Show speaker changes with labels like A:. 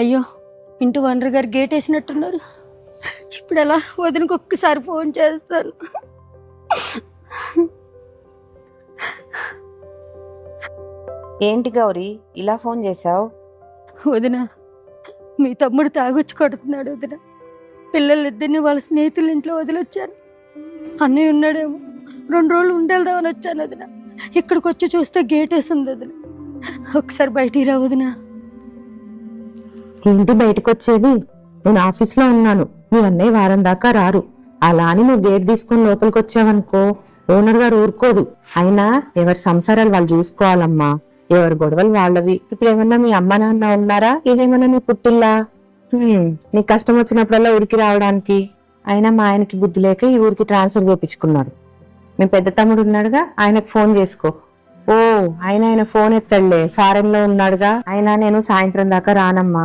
A: అయ్యో, ఇంటి ఓనర్ గారు గేట్ వేసినట్టున్నారు. ఇప్పుడు ఎలా? వదినకి ఒక్కసారి ఫోన్ చేస్తాను.
B: ఏంటి గౌరీ ఇలా ఫోన్ చేసావు?
A: వదిన, మీ తమ్ముడు తాగొచ్చి కొడుతున్నాడు వదిన. పిల్లలిద్దరిని వాళ్ళ స్నేహితుల ఇంట్లో వదిలొచ్చాను. అన్నయ్య ఉన్నాడేమో, 2 రోజులు ఉండేద్దామని వచ్చాను వదిన. ఇక్కడికి వచ్చి చూస్తే గేట్ వేసింది వదిన. ఒకసారి బయటికి రా వదిన.
C: ఏంటి బయటకు వచ్చేది? నేను ఆఫీస్లో ఉన్నాను. మీ అన్నయ్య వారం దాకా రారు. అలా అని నువ్వు గేట్ తీసుకుని లోపలికి వచ్చావనుకో, ఓనర్ గారు ఊరుకోదు. అయినా ఎవరి సంసారాలు వాళ్ళు చూసుకోవాలమ్మా. ఎవరి గొడవలు వాళ్ళవి. ఇప్పుడు ఏమన్నా మీ అమ్మ నాన్న ఉన్నారా? ఇదేమన్నా నీ పుట్టిల్లా? నీ కష్టం వచ్చినప్పుడల్లా ఊరికి రావడానికి. అయినా మా ఆయనకి బుద్ధి లేక ఈ ఊరికి ట్రాన్స్ఫర్ చేయించుకున్నాడు. మీ పెద్ద తమ్ముడు ఉన్నాడుగా, ఆయనకు ఫోన్ చేసుకో. ఓ ఆయన ఫోన్ ఎత్తాడులే, ఫారెన్ లో ఉన్నాడుగా. అయినా నేను సాయంత్రం దాకా రానమ్మా.